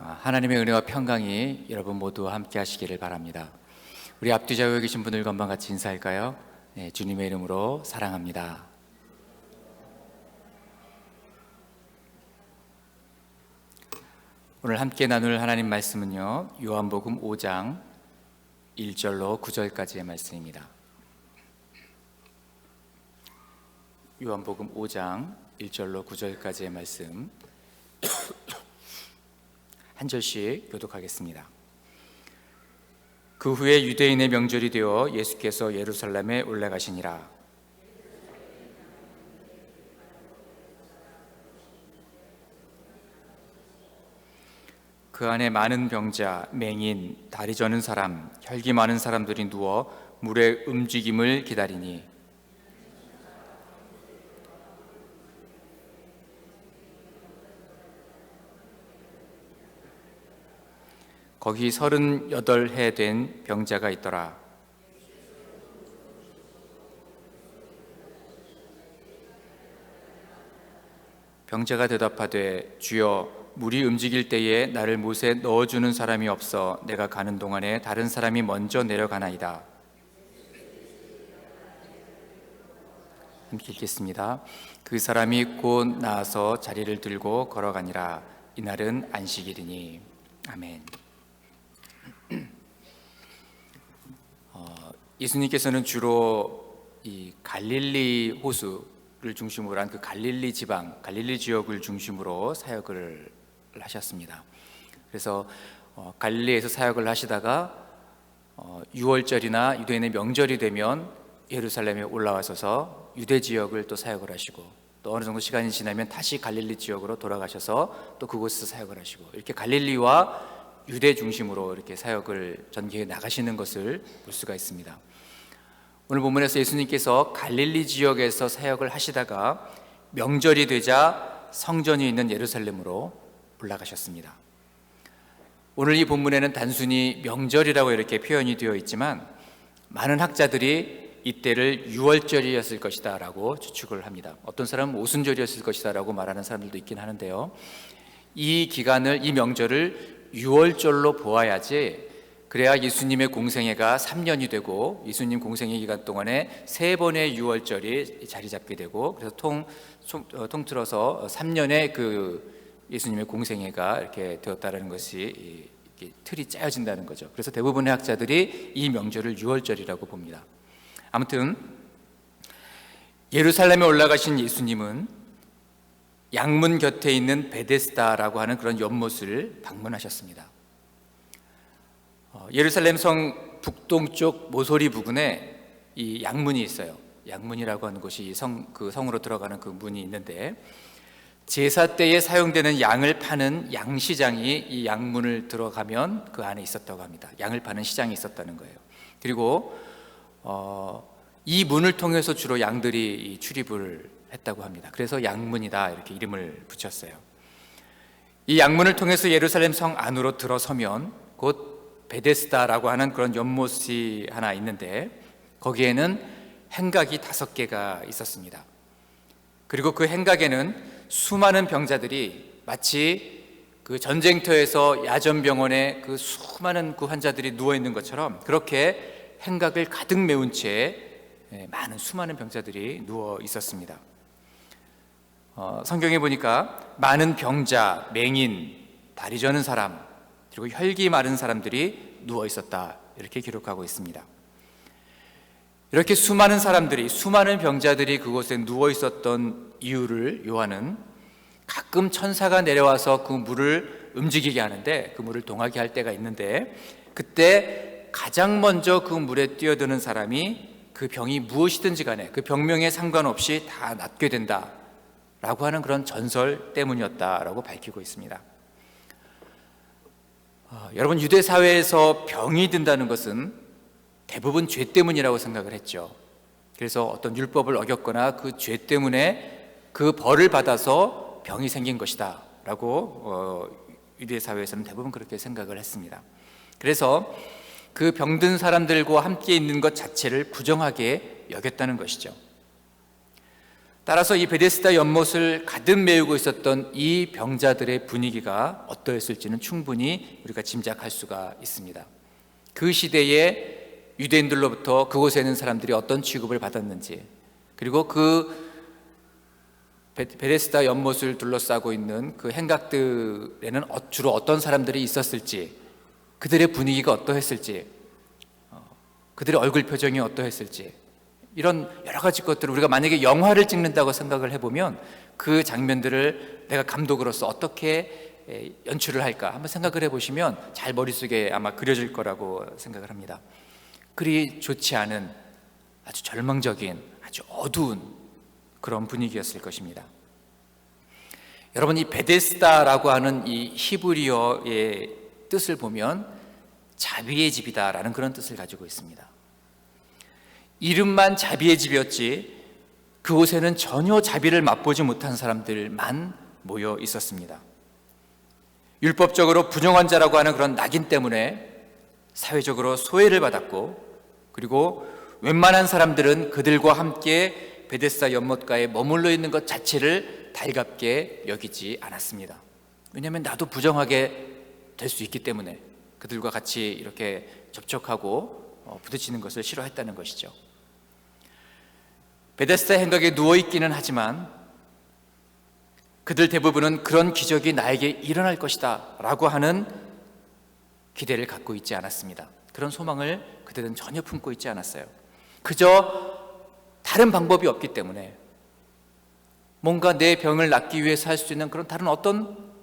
하나님의 은혜와 평강이 여러분 모두 함께 하시기를 바랍니다. 우리 앞뒤 좌우에 계신 분들과 한번 같이 인사할까요? 네, 주님의 이름으로 사랑합니다. 오늘 함께 나눌 하나님 말씀은요, 요한복음 5장 1절로 9절까지의 말씀입니다. 요한복음 5장 1절로 9절까지의 말씀 한 절씩 교독하겠습니다. 그 후에 유대인의 명절이 되어 예수께서 예루살렘에 올라가시니라. 그 안에 많은 병자, 맹인, 다리 저는 사람, 혈기 많은 사람들이 누워 물의 움직임을 기다리니 거기 38해 된 병자가 있더라. 병자가 대답하되 주여, 물이 움직일 때에 나를 못에 넣어주는 사람이 없어 내가 가는 동안에 다른 사람이 먼저 내려가나이다. 함께 읽겠습니다. 그 사람이 곧 나와서 자리를 들고 걸어가니라. 이날은 안식일이니. 아멘. 예수님께서는 주로 이 갈릴리 호수를 중심으로 한 그 갈릴리 지방, 갈릴리 지역을 중심으로 사역을 하셨습니다. 그래서 갈릴리에서 사역을 하시다가 6월절이나 유대인의 명절이 되면 예루살렘에 올라와서서 유대 지역을 또 사역을 하시고, 또 어느 정도 시간이 지나면 다시 갈릴리 지역으로 돌아가셔서 또 그곳에서 사역을 하시고, 이렇게 갈릴리와 유대 중심으로 이렇게 사역을 전개해 나가시는 것을 볼 수가 있습니다. 오늘 본문에서 예수님께서 갈릴리 지역에서 사역을 하시다가 명절이 되자 성전이 있는 예루살렘으로 올라가셨습니다. 오늘 이 본문에는 단순히 명절이라고 이렇게 표현이 되어 있지만 많은 학자들이 이때를 유월절이었을 것이다 라고 추측을 합니다. 어떤 사람은 오순절이었을 것이다 라고 말하는 사람들도 있긴 하는데요, 이 기간을, 이 명절을 유월절로 보아야지, 그래야 예수님의 공생애가 3년이 되고 예수님 공생애 기간 동안에 3번의 유월절이 자리 잡게 되고, 그래서 통틀어서 3년의 그 예수님의 공생애가 이렇게 되었다는 것이 이렇게 틀이 짜여진다는 거죠. 그래서 대부분의 학자들이 이 명절을 유월절이라고 봅니다. 아무튼 예루살렘에 올라가신 예수님은 양문 곁에 있는 베데스다라고 하는 그런 연못을 방문하셨습니다. 예루살렘 성 북동쪽 모서리 부근에 이 양문이 있어요. 양문이라고 하는 곳이 그 성으로 들어가는 그 문이 있는데, 제사 때에 사용되는 양을 파는 양시장이 이 양문을 들어가면 그 안에 있었다고 합니다. 양을 파는 시장이 있었다는 거예요. 그리고 이 문을 통해서 주로 양들이 출입을 했다고 합니다. 그래서 양문이다 이렇게 이름을 붙였어요. 이 양문을 통해서 예루살렘 성 안으로 들어서면 곧 베데스다라고 하는 그런 연못이 하나 있는데, 거기에는 행각이 5개가 있었습니다. 그리고 그 행각에는 수많은 병자들이 마치 그 전쟁터에서 야전병원에 그 수많은 그 환자들이 누워있는 것처럼 그렇게 행각을 가득 메운 채 많은 수많은 병자들이 누워 있었습니다. 성경에 보니까 많은 병자, 맹인, 다리 저는 사람, 그리고 혈기 마른 사람들이 누워 있었다 이렇게 기록하고 있습니다. 이렇게 수많은 사람들이, 수많은 병자들이 그곳에 누워 있었던 이유를 요한은 가끔 천사가 내려와서 그 물을 움직이게 하는데, 그 물을 동하게 할 때가 있는데, 그때 가장 먼저 그 물에 뛰어드는 사람이 그 병이 무엇이든지 간에 그 병명에 상관없이 다 낫게 된다 라고 하는 그런 전설 때문이었다라고 밝히고 있습니다. 여러분, 유대 사회에서 병이 든다는 것은 대부분 죄 때문이라고 생각을 했죠. 그래서 어떤 율법을 어겼거나 그 죄 때문에 그 벌을 받아서 병이 생긴 것이다 라고 유대 사회에서는 대부분 그렇게 생각을 했습니다. 그래서 그 병든 사람들과 함께 있는 것 자체를 부정하게 여겼다는 것이죠. 따라서 이 베데스다 연못을 가득 메우고 있었던 이 병자들의 분위기가 어떠했을지는 충분히 우리가 짐작할 수가 있습니다. 그 시대에 유대인들로부터 그곳에 있는 사람들이 어떤 취급을 받았는지, 그리고 그 베데스다 연못을 둘러싸고 있는 그 행각들에는 주로 어떤 사람들이 있었을지, 그들의 분위기가 어떠했을지, 그들의 얼굴 표정이 어떠했을지, 이런 여러 가지 것들을 우리가 만약에 영화를 찍는다고 생각을 해보면 그 장면들을 내가 감독으로서 어떻게 연출을 할까 한번 생각을 해보시면 잘 머릿속에 아마 그려질 거라고 생각을 합니다. 그리 좋지 않은, 아주 절망적인, 아주 어두운 그런 분위기였을 것입니다. 여러분, 이 베데스다라고 하는 이 히브리어의 뜻을 보면 자비의 집이다라는 그런 뜻을 가지고 있습니다. 이름만 자비의 집이었지 그곳에는 전혀 자비를 맛보지 못한 사람들만 모여 있었습니다. 율법적으로 부정한 자라고 하는 그런 낙인 때문에 사회적으로 소외를 받았고, 그리고 웬만한 사람들은 그들과 함께 베데스다 연못가에 머물러 있는 것 자체를 달갑게 여기지 않았습니다. 왜냐하면 나도 부정하게 될 수 있기 때문에 그들과 같이 이렇게 접촉하고 부딪히는 것을 싫어했다는 것이죠. 베데스다 행각에 누워있기는 하지만 그들 대부분은 그런 기적이 나에게 일어날 것이다 라고 하는 기대를 갖고 있지 않았습니다. 그런 소망을 그들은 전혀 품고 있지 않았어요. 그저 다른 방법이 없기 때문에 뭔가 내 병을 낫기 위해서 할 수 있는 그런 다른 어떤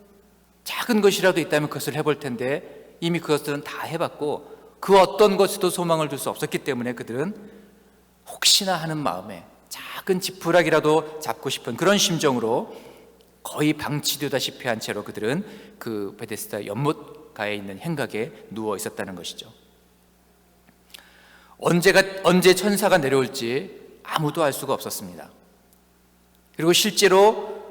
작은 것이라도 있다면 그것을 해볼 텐데 이미 그것들은 다 해봤고 그 어떤 것에도 소망을 둘 수 없었기 때문에 그들은 혹시나 하는 마음에 작은 지푸라기라도 잡고 싶은 그런 심정으로 거의 방치되다시피 한 채로 그들은 그 베데스다 연못가에 있는 행각에 누워 있었다는 것이죠. 언제 천사가 내려올지 아무도 알 수가 없었습니다. 그리고 실제로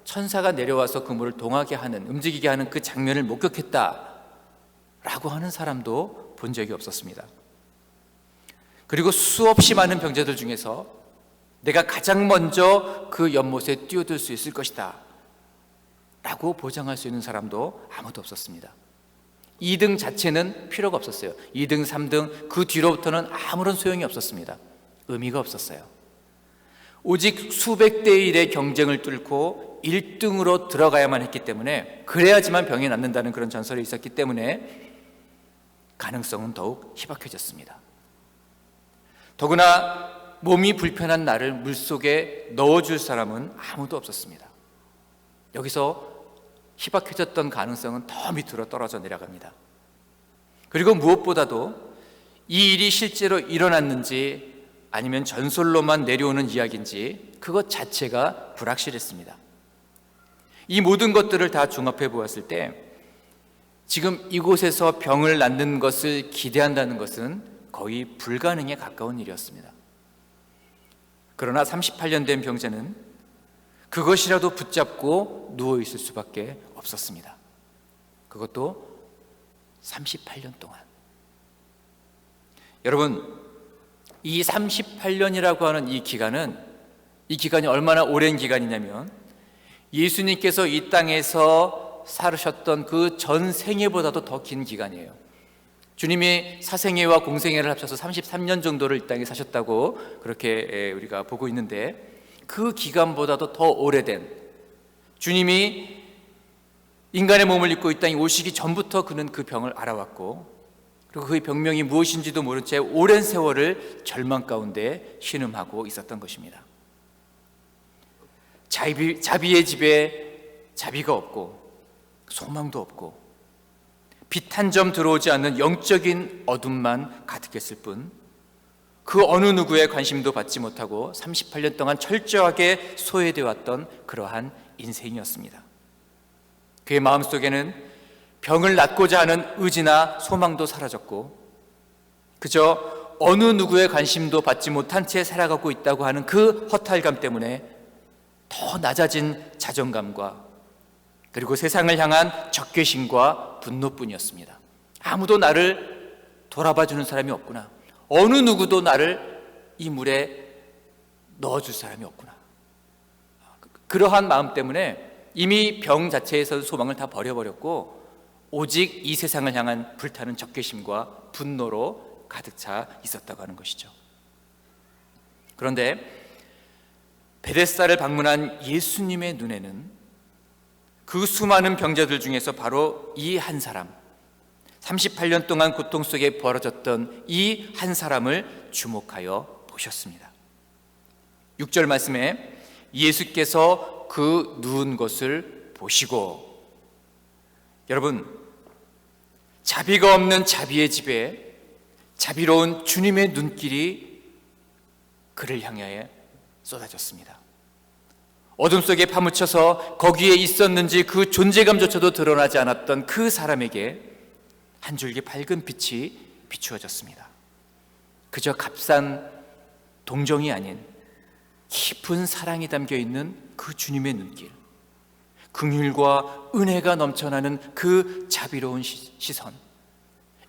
천사가 내려와서 그 물을 동하게 하는, 움직이게 하는 그 장면을 목격했다라고 하는 사람도 본 적이 없었습니다. 그리고 수없이 많은 병자들 중에서 내가 가장 먼저 그 연못에 뛰어들 수 있을 것이다 라고 보장할 수 있는 사람도 아무도 없었습니다. 2등 자체는 필요가 없었어요. 2등, 3등 그 뒤로부터는 아무런 소용이 없었습니다. 의미가 없었어요. 오직 수백 대 1의 경쟁을 뚫고 1등으로 들어가야만 했기 때문에, 그래야지만 병이 낫는다는 그런 전설이 있었기 때문에 가능성은 더욱 희박해졌습니다. 더구나 몸이 불편한 나를 물속에 넣어줄 사람은 아무도 없었습니다. 여기서 희박해졌던 가능성은 더 밑으로 떨어져 내려갑니다. 그리고 무엇보다도 이 일이 실제로 일어났는지 아니면 전설로만 내려오는 이야기인지 그것 자체가 불확실했습니다. 이 모든 것들을 다 종합해 보았을 때 지금 이곳에서 병을 낫는 것을 기대한다는 것은 거의 불가능에 가까운 일이었습니다. 그러나 38년 된 병자는 그것이라도 붙잡고 누워있을 수밖에 없었습니다. 그것도 38년 동안. 여러분, 이 38년이라고 하는 이 기간이 얼마나 오랜 기간이냐면 예수님께서 이 땅에서 살으셨던 그 전 생애보다도 더 긴 기간이에요. 주님이 사생애와 공생애를 합쳐서 33년 정도를 이 땅에 사셨다고 그렇게 우리가 보고 있는데, 그 기간보다도 더 오래된, 주님이 인간의 몸을 입고 이 땅에 오시기 전부터 그는 그 병을 알아왔고, 그리고 그의 병명이 무엇인지도 모른 채 오랜 세월을 절망 가운데 신음하고 있었던 것입니다. 자비의 집에 자비가 없고 소망도 없고 빛 한 점 들어오지 않는 영적인 어둠만 가득했을 뿐, 그 어느 누구의 관심도 받지 못하고 38년 동안 철저하게 소외되어 왔던 그러한 인생이었습니다. 그의 마음속에는 병을 낫고자 하는 의지나 소망도 사라졌고, 그저 어느 누구의 관심도 받지 못한 채 살아가고 있다고 하는 그 허탈감 때문에 더 낮아진 자존감과, 그리고 세상을 향한 적개심과 분노뿐이었습니다. 아무도 나를 돌아봐주는 사람이 없구나, 어느 누구도 나를 이 물에 넣어줄 사람이 없구나, 그러한 마음 때문에 이미 병 자체에서 소망을 다 버려버렸고 오직 이 세상을 향한 불타는 적개심과 분노로 가득 차 있었다고 하는 것이죠. 그런데 베데스다를 방문한 예수님의 눈에는 그 수많은 병자들 중에서 바로 이 한 사람, 38년 동안 고통 속에 벌어졌던 이 한 사람을 주목하여 보셨습니다. 6절 말씀에 예수께서 그 누운 것을 보시고, 여러분, 자비가 없는 자비의 집에 자비로운 주님의 눈길이 그를 향하여 쏟아졌습니다. 어둠 속에 파묻혀서 거기에 있었는지 그 존재감조차도 드러나지 않았던 그 사람에게 한 줄기 밝은 빛이 비추어졌습니다. 그저 값싼 동정이 아닌 깊은 사랑이 담겨있는 그 주님의 눈길, 긍휼과 은혜가 넘쳐나는 그 자비로운 시선,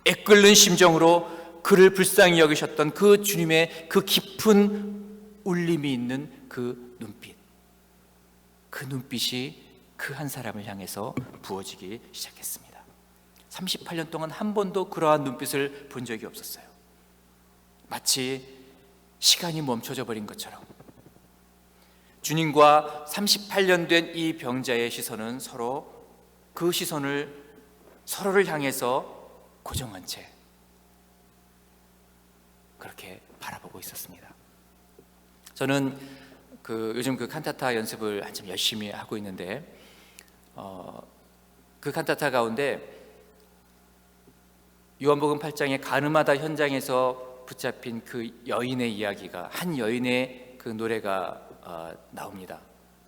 애끓는 심정으로 그를 불쌍히 여기셨던 그 주님의 그 깊은 울림이 있는 그 눈빛, 그 눈빛이 그 한 사람을 향해서 부어지기 시작했습니다. 38년 동안 한 번도 그러한 눈빛을 본 적이 없었어요. 마치 시간이 멈춰져 버린 것처럼 주님과 38년 된 이 병자의 시선은 그 시선을 서로를 향해서 고정한 채 그렇게 바라보고 있었습니다. 저는 요즘 그 칸타타 연습을 한참 열심히 하고 있는데 그 칸타타 가운데 요한복음 8장의 가늠하다 현장에서 붙잡힌 그 여인의 이야기가, 한 여인의 그 노래가 나옵니다.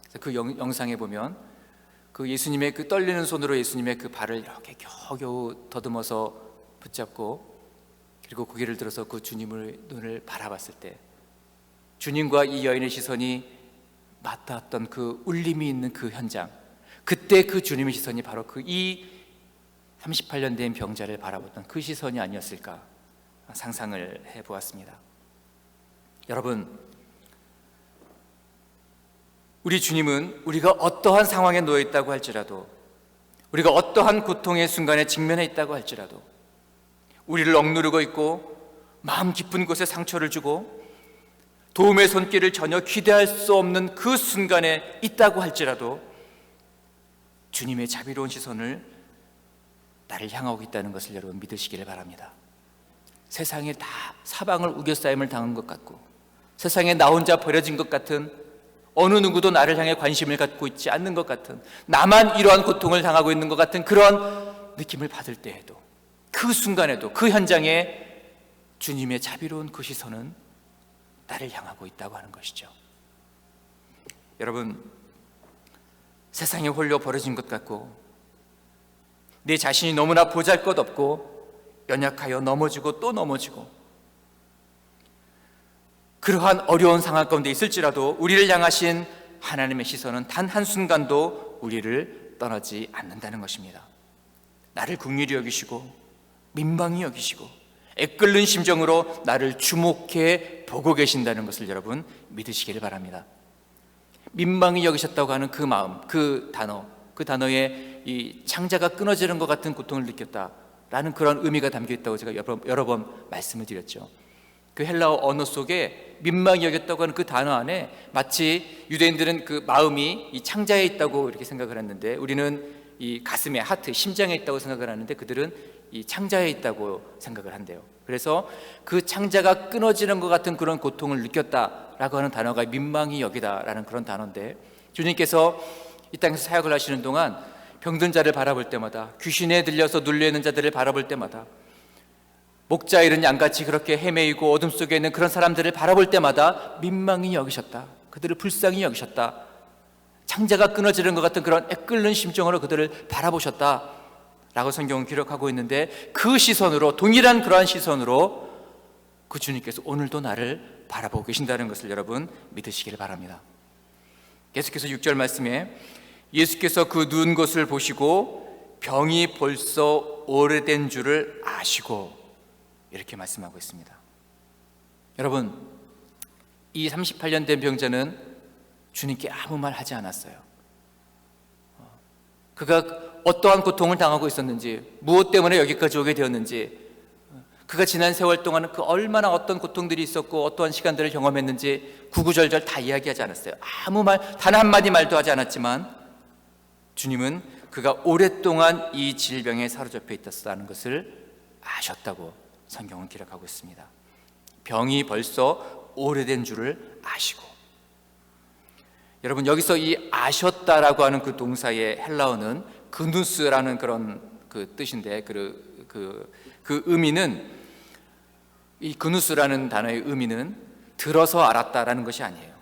그래서 그 영상에 보면 그 예수님의 그 떨리는 손으로 예수님의 그 발을 이렇게 겨우겨우 더듬어서 붙잡고, 그리고 고개를 들어서 그 주님의 눈을 바라봤을 때 주님과 이 여인의 시선이 맞닿았던 그 울림이 있는 그 현장, 그때 그 주님의 시선이 바로 그 이 38년 된 병자를 바라봤던 그 시선이 아니었을까 상상을 해보았습니다. 여러분, 우리 주님은 우리가 어떠한 상황에 놓여 있다고 할지라도, 우리가 어떠한 고통의 순간에 직면해 있다고 할지라도, 우리를 억누르고 있고 마음 깊은 곳에 상처를 주고 도움의 손길을 전혀 기대할 수 없는 그 순간에 있다고 할지라도 주님의 자비로운 시선을 나를 향하고 있다는 것을 여러분 믿으시기를 바랍니다. 세상에 다 사방을 우겨싸임을 당한 것 같고, 세상에 나 혼자 버려진 것 같은, 어느 누구도 나를 향해 관심을 갖고 있지 않는 것 같은, 나만 이러한 고통을 당하고 있는 것 같은 그런 느낌을 받을 때에도, 그 순간에도, 그 현장에 주님의 자비로운 그 시선은 나를 향하고 있다고 하는 것이죠. 여러분, 세상에 홀려 버려진 것 같고 내 자신이 너무나 보잘것없고 연약하여 넘어지고 또 넘어지고, 그러한 어려운 상황 가운데 있을지라도 우리를 향하신 하나님의 시선은 단 한순간도 우리를 떠나지 않는다는 것입니다. 나를 긍휼히 여기시고 민망히 여기시고 애끓는 심정으로 나를 주목해 보고 계신다는 것을 여러분 믿으시기를 바랍니다. 민망히 여기셨다고 하는 그 마음, 그 단어에 이 창자가 끊어지는 것 같은 고통을 느꼈다라는 그런 의미가 담겨 있다고 제가 여러 번 말씀을 드렸죠. 그 헬라어 언어 속에 민망히 여겼다고 하는 그 단어 안에 마치 유대인들은 그 마음이 이 창자에 있다고 이렇게 생각을 했는데, 우리는 이 가슴에, 하트, 심장에 있다고 생각을 하는데 그들은 이 창자에 있다고 생각을 한대요. 그래서 그 창자가 끊어지는 것 같은 그런 고통을 느꼈다라고 하는 단어가 민망히 여기다라는 그런 단어인데, 주님께서 이 땅에서 사역을 하시는 동안 병든 자를 바라볼 때마다, 귀신에 들려서 눌려있는 자들을 바라볼 때마다, 목자 잃은 양같이 그렇게 헤매이고 어둠 속에 있는 그런 사람들을 바라볼 때마다 민망히 여기셨다, 그들을 불쌍히 여기셨다, 창자가 끊어지는 것 같은 그런 애끓는 심정으로 그들을 바라보셨다 라고 성경은 기록하고 있는데, 그 시선으로, 동일한 그러한 시선으로 그 주님께서 오늘도 나를 바라보고 계신다는 것을 여러분 믿으시기를 바랍니다. 계속해서 6절 말씀에 예수께서 그 누운 것을 보시고 병이 벌써 오래된 줄을 아시고, 이렇게 말씀하고 있습니다. 여러분, 이 38년 된 병자는 주님께 아무 말 하지 않았어요. 그가 어떠한 고통을 당하고 있었는지, 무엇 때문에 여기까지 오게 되었는지, 그가 지난 세월 동안 그 얼마나 어떤 고통들이 있었고 어떠한 시간들을 경험했는지 구구절절 다 이야기하지 않았어요. 아무 말, 단 한마디 말도 하지 않았지만 주님은 그가 오랫동안 이 질병에 사로잡혀 있었다는 것을 아셨다고 성경은 기록하고 있습니다. 병이 벌써 오래된 줄을 아시고. 여러분, 여기서 이 아셨다라고 하는 그 동사의 헬라어는 그누스라는 그런 그 뜻인데, 그 의미는, 이 그누스라는 단어의 의미는 들어서 알았다라는 것이 아니에요.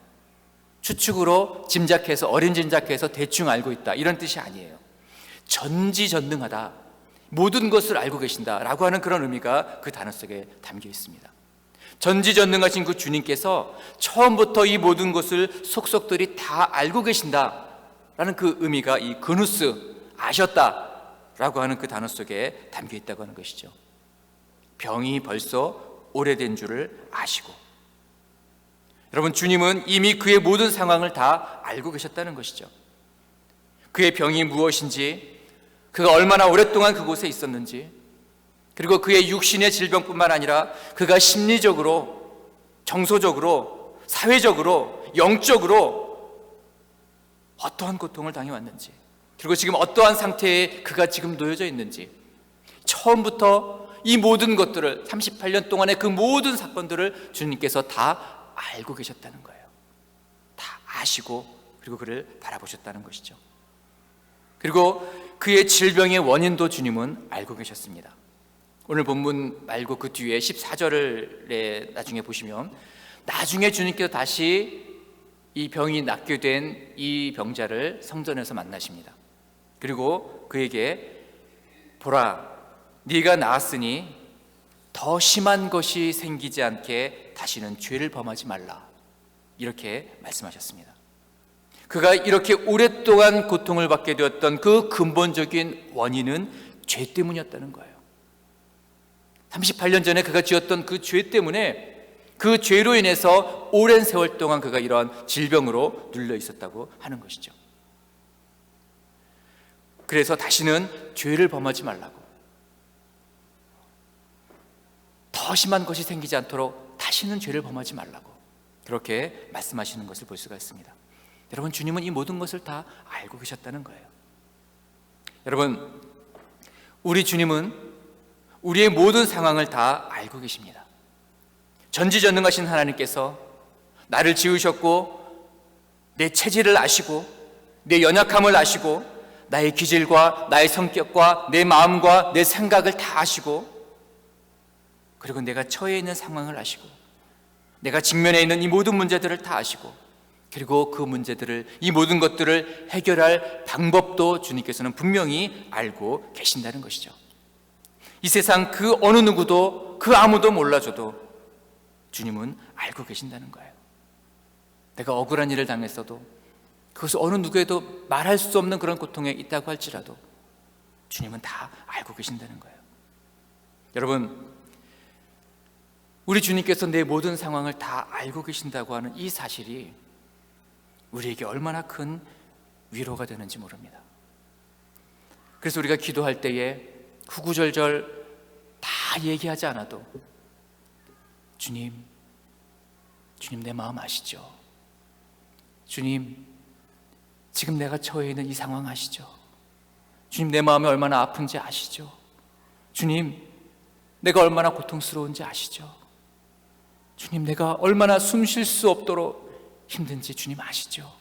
추측으로 짐작해서, 어린 짐작해서 대충 알고 있다, 이런 뜻이 아니에요. 전지전능하다, 모든 것을 알고 계신다라고 하는 그런 의미가 그 단어 속에 담겨 있습니다. 전지전능하신 그 주님께서 처음부터 이 모든 것을 속속들이 다 알고 계신다라는 그 의미가 이 그누스, 아셨다라고 하는 그 단어 속에 담겨 있다고 하는 것이죠. 병이 벌써 오래된 줄을 아시고. 여러분, 주님은 이미 그의 모든 상황을 다 알고 계셨다는 것이죠. 그의 병이 무엇인지, 그가 얼마나 오랫동안 그곳에 있었는지, 그리고 그의 육신의 질병뿐만 아니라 그가 심리적으로, 정서적으로, 사회적으로, 영적으로 어떠한 고통을 당해왔는지, 그리고 지금 어떠한 상태에 그가 지금 놓여져 있는지, 처음부터 이 모든 것들을, 38년 동안의 그 모든 사건들을 주님께서 다 알고 계셨다는 거예요. 다 아시고, 그리고 그를 바라보셨다는 것이죠. 그리고 그의 질병의 원인도 주님은 알고 계셨습니다. 오늘 본문 말고 그 뒤에 14절에 나중에 보시면, 나중에 주님께서 다시 이 병이 낫게 된 이 병자를 성전에서 만나십니다. 그리고 그에게, 보라, 네가 나았으니 더 심한 것이 생기지 않게 다시는 죄를 범하지 말라, 이렇게 말씀하셨습니다. 그가 이렇게 오랫동안 고통을 받게 되었던 그 근본적인 원인은 죄 때문이었다는 거예요. 38년 전에 그가 지었던 그 죄 때문에, 그 죄로 인해서 오랜 세월 동안 그가 이러한 질병으로 눌려 있었다고 하는 것이죠. 그래서 다시는 죄를 범하지 말라고, 더 심한 것이 생기지 않도록 다시는 죄를 범하지 말라고 그렇게 말씀하시는 것을 볼 수가 있습니다. 여러분, 주님은 이 모든 것을 다 알고 계셨다는 거예요. 여러분, 우리 주님은 우리의 모든 상황을 다 알고 계십니다. 전지전능하신 하나님께서 나를 지으셨고, 내 체질을 아시고, 내 연약함을 아시고, 나의 기질과 나의 성격과 내 마음과 내 생각을 다 아시고, 그리고 내가 처해 있는 상황을 아시고, 내가 직면해 있는 이 모든 문제들을 다 아시고, 그리고 그 문제들을, 이 모든 것들을 해결할 방법도 주님께서는 분명히 알고 계신다는 것이죠. 이 세상 그 어느 누구도, 그 아무도 몰라줘도 주님은 알고 계신다는 거예요. 내가 억울한 일을 당했어도, 그것을 어느 누구에도 말할 수 없는 그런 고통에 있다고 할지라도 주님은 다 알고 계신다는 거예요. 여러분, 우리 주님께서 내 모든 상황을 다 알고 계신다고 하는 이 사실이 우리에게 얼마나 큰 위로가 되는지 모릅니다. 그래서 우리가 기도할 때에 구구절절 다 얘기하지 않아도, 주님 내 마음 아시죠? 주님, 지금 내가 처해 있는 이 상황 아시죠? 주님, 내 마음이 얼마나 아픈지 아시죠? 주님, 내가 얼마나 고통스러운지 아시죠? 주님, 내가 얼마나 숨 쉴 수 없도록 힘든지 주님 아시죠?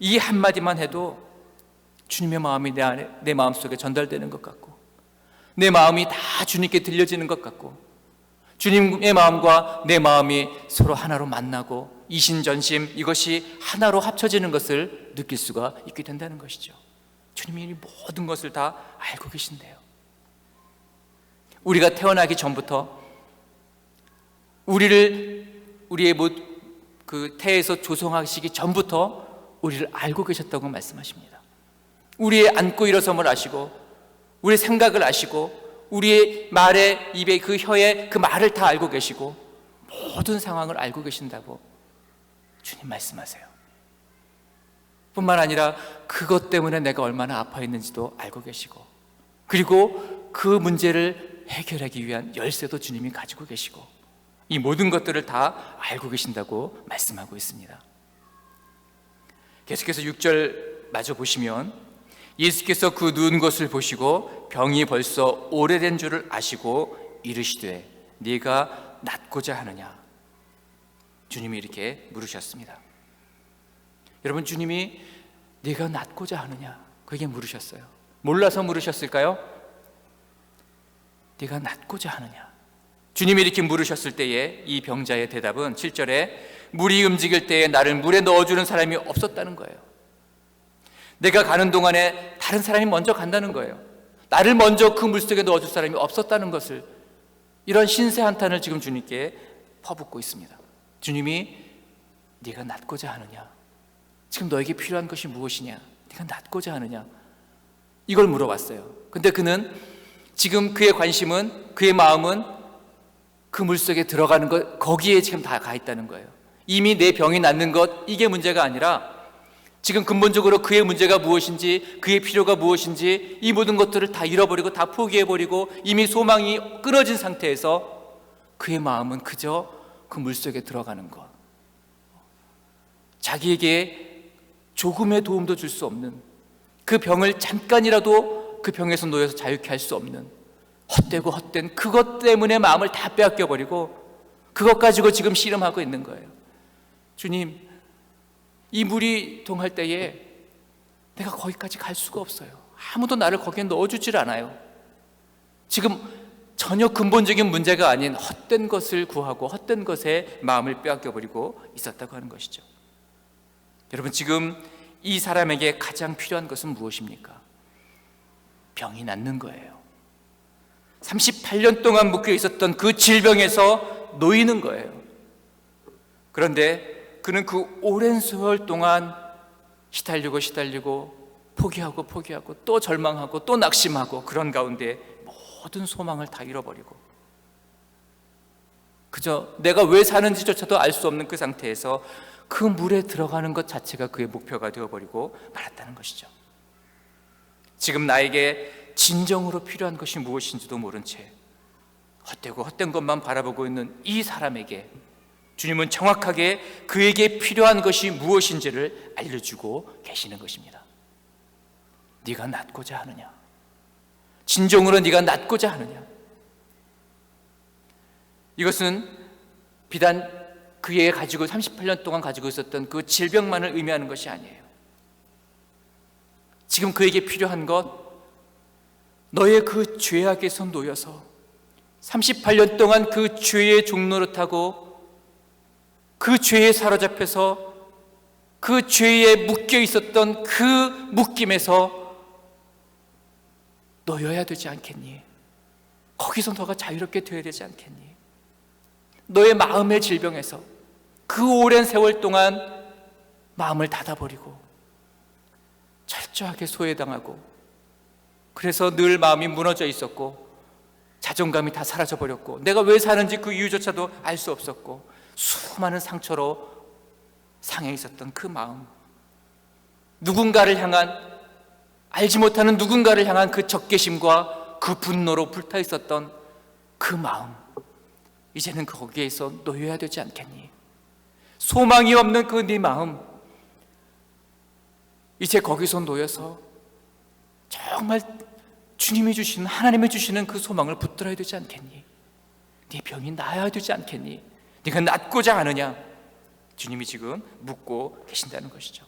이 한마디만 해도 주님의 마음이 내 마음속에 전달되는 것 같고, 내 마음이 다 주님께 들려지는 것 같고, 주님의 마음과 내 마음이 서로 하나로 만나고 이신전심, 이것이 하나로 합쳐지는 것을 느낄 수가 있게 된다는 것이죠. 주님이 이 모든 것을 다 알고 계신대요. 우리가 태어나기 전부터, 우리의 그 태에서 조성하시기 전부터 우리를 알고 계셨다고 말씀하십니다. 우리의 앉고 일어섬을 아시고, 우리의 생각을 아시고, 우리의 말에, 입에, 그 혀에 그 말을 다 알고 계시고, 모든 상황을 알고 계신다고 주님 말씀하세요. 뿐만 아니라 그것 때문에 내가 얼마나 아파했는지도 알고 계시고, 그리고 그 문제를 해결하기 위한 열쇠도 주님이 가지고 계시고, 이 모든 것들을 다 알고 계신다고 말씀하고 있습니다. 계속해서 6절 마저 보시면, 예수께서 그 누운 것을 보시고 병이 벌써 오래된 줄을 아시고 이르시되 네가 낫고자 하느냐. 주님이 이렇게 물으셨습니다. 여러분, 주님이 네가 낫고자 하느냐, 그게 물으셨어요. 몰라서 물으셨을까요? 네가 낫고자 하느냐. 주님이 이렇게 물으셨을 때에 이 병자의 대답은 7절에 물이 움직일 때에 나를 물에 넣어주는 사람이 없었다는 거예요. 내가 가는 동안에 다른 사람이 먼저 간다는 거예요. 나를 먼저 그 물속에 넣어줄 사람이 없었다는 것을, 이런 신세 한탄을 지금 주님께 퍼붓고 있습니다. 주님이 네가 낫고자 하느냐, 지금 너에게 필요한 것이 무엇이냐, 네가 낫고자 하느냐, 이걸 물어봤어요. 근데 그는 지금 그의 관심은, 그의 마음은 그 물속에 들어가는 것, 거기에 지금 다 가 있다는 거예요. 이미 내 병이 낫는 것, 이게 문제가 아니라 지금 근본적으로 그의 문제가 무엇인지, 그의 필요가 무엇인지, 이 모든 것들을 다 잃어버리고 다 포기해버리고 이미 소망이 끊어진 상태에서 그의 마음은 그저 그 물속에 들어가는 것, 자기에게 조금의 도움도 줄 수 없는, 그 병을 잠깐이라도 그 병에서 놓여서 자유케 할 수 없는 헛되고 헛된 그것 때문에 마음을 다 빼앗겨버리고 그것 가지고 지금 씨름하고 있는 거예요. 주님, 이 물이 동할 때에 내가 거기까지 갈 수가 없어요. 아무도 나를 거기에 넣어주질 않아요. 지금 전혀 근본적인 문제가 아닌 헛된 것을 구하고 헛된 것에 마음을 빼앗겨버리고 있었다고 하는 것이죠. 여러분, 지금 이 사람에게 가장 필요한 것은 무엇입니까? 병이 낫는 거예요. 38년 동안 묶여 있었던 그 질병에서 놓이는 거예요. 그런데 그는 그 오랜 세월 동안 시달리고 포기하고 또 절망하고 또 낙심하고, 그런 가운데 모든 소망을 다 잃어버리고 그저 내가 왜 사는지조차도 알 수 없는 그 상태에서 그 물에 들어가는 것 자체가 그의 목표가 되어버리고 말았다는 것이죠. 지금 나에게 진정으로 필요한 것이 무엇인지도 모른 채 헛되고 헛된 것만 바라보고 있는 이 사람에게 주님은 정확하게 그에게 필요한 것이 무엇인지를 알려주고 계시는 것입니다. 네가 낫고자 하느냐, 진정으로 네가 낫고자 하느냐. 이것은 비단 그의 가지고 38년 동안 가지고 있었던 그 질병만을 의미하는 것이 아니에요. 지금 그에게 필요한 것, 너의 그 죄악에서 놓여서 38년 동안 그 죄의 종로를 타고 그 죄에 사로잡혀서 그 죄에 묶여 있었던 그 묶임에서 놓여야 되지 않겠니? 거기서 너가 자유롭게 되어야 되지 않겠니? 너의 마음의 질병에서 그 오랜 세월 동안 마음을 닫아버리고 철저하게 소외당하고, 그래서 늘 마음이 무너져 있었고 자존감이 다 사라져버렸고 내가 왜 사는지 그 이유조차도 알 수 없었고 수많은 상처로 상해 있었던 그 마음, 누군가를 향한, 알지 못하는 누군가를 향한 그 적개심과 그 분노로 불타 있었던 그 마음, 이제는 거기에서 놓여야 되지 않겠니? 소망이 없는 그 네 마음, 이제 거기서 놓여서 정말 주님이 주시는, 하나님이 주시는 그 소망을 붙들어야 되지 않겠니? 네 병이 나아야 되지 않겠니? 네가 낫고자 하느냐? 주님이 지금 묻고 계신다는 것이죠.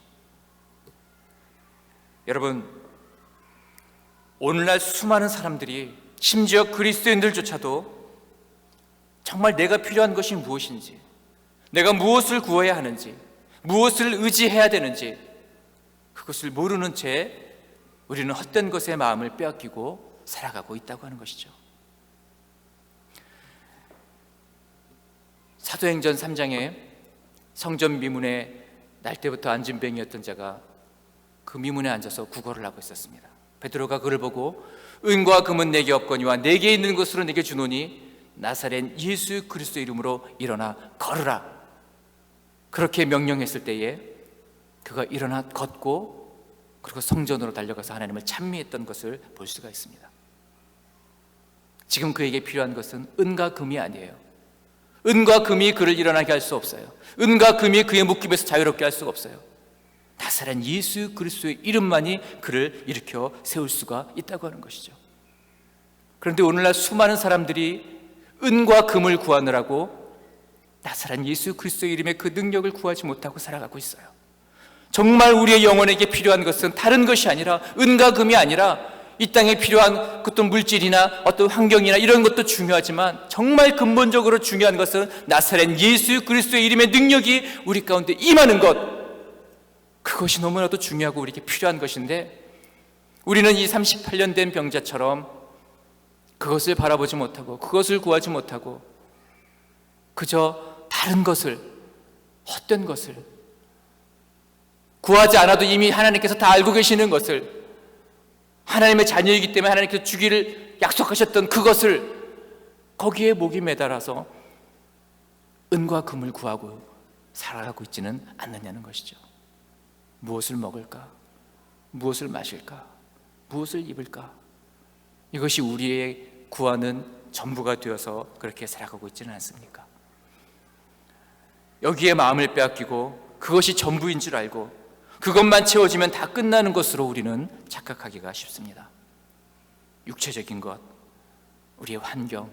여러분, 오늘날 수많은 사람들이, 심지어 그리스도인들조차도 정말 내가 필요한 것이 무엇인지, 내가 무엇을 구해야 하는지, 무엇을 의지해야 되는지 그것을 모르는 채 우리는 헛된 것에 마음을 빼앗기고 살아가고 있다고 하는 것이죠. 사도행전 3장에 성전 미문에 날 때부터 안진뱅이였던 자가 그 미문에 앉아서 구걸을 하고 있었습니다. 베드로가 그를 보고 은과 금은 내게 없거니와 내게 있는 것으로 내게 주노니 나사렛 예수 그리스도 이름으로 일어나 걸으라, 그렇게 명령했을 때에 그가 일어나 걷고 그리고 성전으로 달려가서 하나님을 찬미했던 것을 볼 수가 있습니다. 지금 그에게 필요한 것은 은과 금이 아니에요. 은과 금이 그를 일어나게 할 수 없어요. 은과 금이 그의 묶임에서 자유롭게 할 수가 없어요. 나사렛 예수 그리스도의 이름만이 그를 일으켜 세울 수가 있다고 하는 것이죠. 그런데 오늘날 수많은 사람들이 은과 금을 구하느라고 나사렛 예수 그리스도의 이름의 그 능력을 구하지 못하고 살아가고 있어요. 정말 우리의 영혼에게 필요한 것은 다른 것이 아니라, 은과 금이 아니라 이 땅에 필요한 어떤 물질이나 어떤 환경이나 이런 것도 중요하지만 정말 근본적으로 중요한 것은 나사렛 예수 그리스도의 이름의 능력이 우리 가운데 임하는 것, 그것이 너무나도 중요하고 우리에게 필요한 것인데, 우리는 이 38년 된 병자처럼 그것을 바라보지 못하고 그것을 구하지 못하고 그저 다른 것을, 헛된 것을, 구하지 않아도 이미 하나님께서 다 알고 계시는 것을, 하나님의 자녀이기 때문에 하나님께서 주기를 약속하셨던 그것을, 거기에 목이 매달아서 은과 금을 구하고 살아가고 있지는 않느냐는 것이죠. 무엇을 먹을까? 무엇을 마실까? 무엇을 입을까? 이것이 우리의 구하는 전부가 되어서 그렇게 살아가고 있지는 않습니까? 여기에 마음을 빼앗기고 그것이 전부인 줄 알고 그것만 채워지면 다 끝나는 것으로 우리는 착각하기가 쉽습니다. 육체적인 것, 우리의 환경,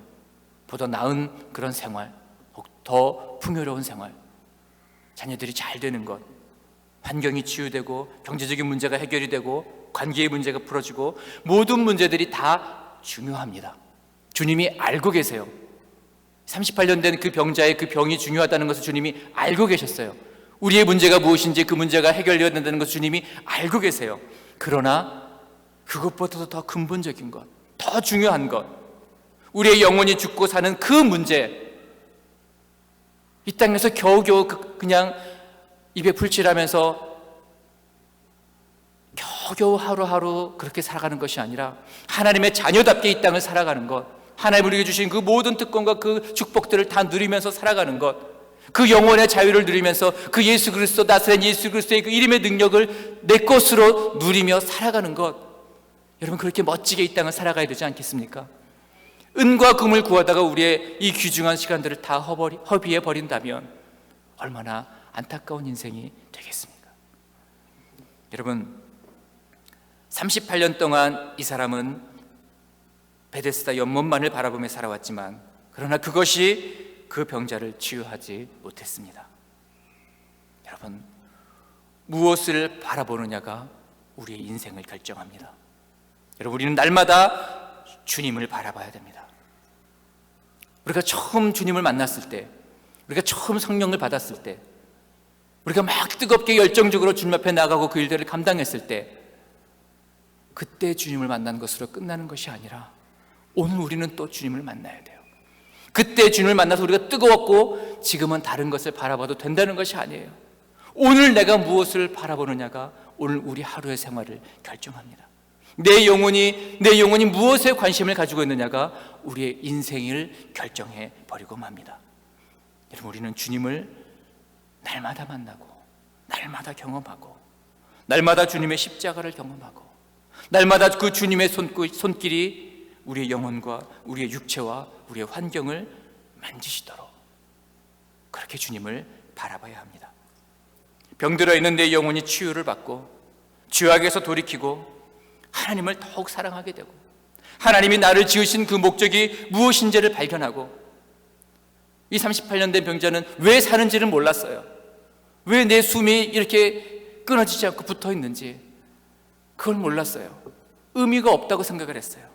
보다 나은 그런 생활, 더 풍요로운 생활, 자녀들이 잘 되는 것, 환경이 치유되고 경제적인 문제가 해결이 되고 관계의 문제가 풀어지고, 모든 문제들이 다 중요합니다. 주님이 알고 계세요. 38년 된 그 병자의 그 병이 중요하다는 것을 주님이 알고 계셨어요. 우리의 문제가 무엇인지 그 문제가 해결되어야 된다는 것을 주님이 알고 계세요. 그러나 그것보다도 더 근본적인 것, 더 중요한 것, 우리의 영혼이 죽고 사는 그 문제, 이 땅에서 겨우겨우 그냥 입에 풀칠하면서 겨우겨우 하루하루 그렇게 살아가는 것이 아니라 하나님의 자녀답게 이 땅을 살아가는 것, 하나님 우리에게 주신 그 모든 특권과 그 축복들을 다 누리면서 살아가는 것, 그 영혼의 자유를 누리면서 그 예수 그리스도, 나사렛 예수 그리스도의 그 이름의 능력을 내 것으로 누리며 살아가는 것, 여러분 그렇게 멋지게 이 땅을 살아가야 되지 않겠습니까? 은과 금을 구하다가 우리의 이 귀중한 시간들을 다 허비해 버린다면 얼마나 안타까운 인생이 되겠습니까? 여러분, 38년 동안 이 사람은 베데스다 연못만을 바라보며 살아왔지만, 그러나 그것이 그 병자를 치유하지 못했습니다. 여러분, 무엇을 바라보느냐가 우리의 인생을 결정합니다. 여러분, 우리는 날마다 주님을 바라봐야 됩니다. 우리가 처음 주님을 만났을 때, 우리가 처음 성령을 받았을 때, 우리가 막 뜨겁게 열정적으로 주님 앞에 나가고 그 일들을 감당했을 때, 그때 주님을 만난 것으로 끝나는 것이 아니라 오늘 우리는 또 주님을 만나야 돼요. 그때 주님을 만나서 우리가 뜨거웠고 지금은 다른 것을 바라봐도 된다는 것이 아니에요. 오늘 내가 무엇을 바라보느냐가 오늘 우리 하루의 생활을 결정합니다. 내 영혼이 무엇에 관심을 가지고 있느냐가 우리의 인생을 결정해 버리고 맙니다. 여러분, 우리는 주님을 날마다 만나고 날마다 경험하고 날마다 주님의 십자가를 경험하고 날마다 그 주님의 손길이 우리의 영혼과 우리의 육체와 우리의 환경을 만지시도록 그렇게 주님을 바라봐야 합니다. 병들어 있는 내 영혼이 치유를 받고 죄악에서 돌이키고 하나님을 더욱 사랑하게 되고 하나님이 나를 지으신 그 목적이 무엇인지를 발견하고, 이 38년 된 병자는 왜 사는지를 몰랐어요. 왜 내 숨이 이렇게 끊어지지 않고 붙어 있는지 그걸 몰랐어요. 의미가 없다고 생각을 했어요.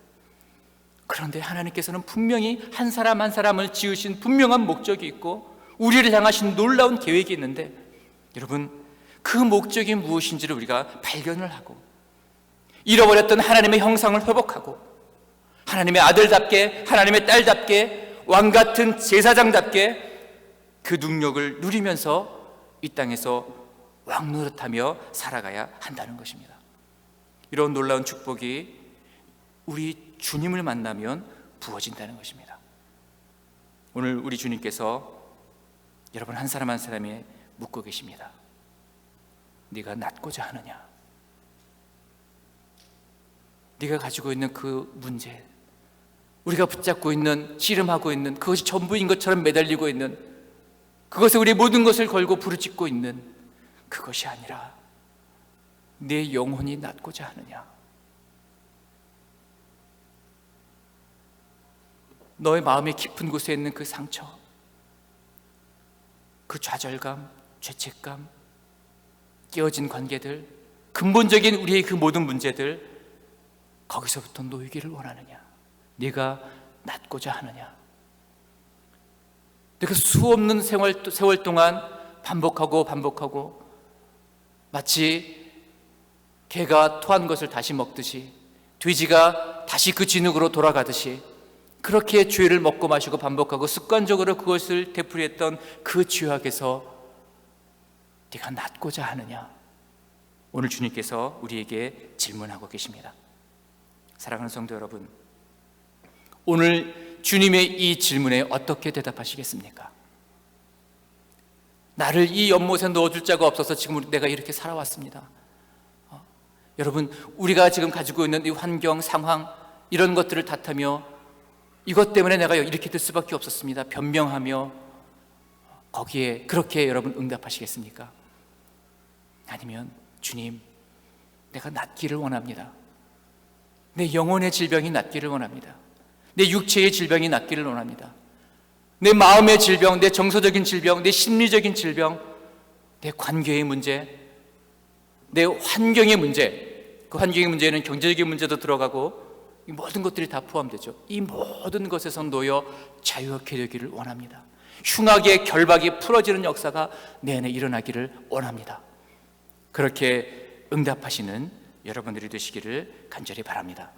그런데 하나님께서는 분명히 한 사람 한 사람을 지으신 분명한 목적이 있고 우리를 향하신 놀라운 계획이 있는데, 여러분, 그 목적이 무엇인지를 우리가 발견을 하고 잃어버렸던 하나님의 형상을 회복하고 하나님의 아들답게, 하나님의 딸답게, 왕같은 제사장답게 그 능력을 누리면서 이 땅에서 왕 노릇하며 살아가야 한다는 것입니다. 이런 놀라운 축복이 우리 주님을 만나면 부어진다는 것입니다. 오늘 우리 주님께서 여러분 한 사람 한 사람에 묻고 계십니다. 네가 낫고자 하느냐? 네가 가지고 있는 그 문제, 우리가 붙잡고 있는, 씨름하고 있는 그것이 전부인 것처럼 매달리고 있는, 그것에 우리 모든 것을 걸고 부르짖고 있는 그것이 아니라 내 영혼이 낫고자 하느냐? 너의 마음의 깊은 곳에 있는 그 상처, 그 좌절감, 죄책감, 깨어진 관계들, 근본적인 우리의 그 모든 문제들, 거기서부터 놓이기를 원하느냐? 네가 낫고자 하느냐? 그 수없는 세월 동안 반복하고 마치 개가 토한 것을 다시 먹듯이, 돼지가 다시 그 진흙으로 돌아가듯이, 그렇게 죄를 먹고 마시고 반복하고 습관적으로 그것을 되풀이했던 그 죄악에서 네가 낫고자 하느냐? 오늘 주님께서 우리에게 질문하고 계십니다. 사랑하는 성도 여러분, 오늘 주님의 이 질문에 어떻게 대답하시겠습니까? 나를 이 연못에 넣어줄 자가 없어서 지금 내가 이렇게 살아왔습니다. 여러분, 우리가 지금 가지고 있는 이 환경, 상황, 이런 것들을 탓하며 이것 때문에 내가 이렇게 될 수밖에 없었습니다, 변명하며 거기에 그렇게 여러분 응답하시겠습니까? 아니면 주님, 내가 낫기를 원합니다. 내 영혼의 질병이 낫기를 원합니다. 내 육체의 질병이 낫기를 원합니다. 내 마음의 질병, 내 정서적인 질병, 내 심리적인 질병, 내 관계의 문제, 내 환경의 문제, 그 환경의 문제에는 경제적인 문제도 들어가고 이 모든 것들이 다 포함되죠. 이 모든 것에서 놓여 자유롭게 되기를 원합니다. 흉악의 결박이 풀어지는 역사가 내 안에 일어나기를 원합니다. 그렇게 응답하시는 여러분들이 되시기를 간절히 바랍니다.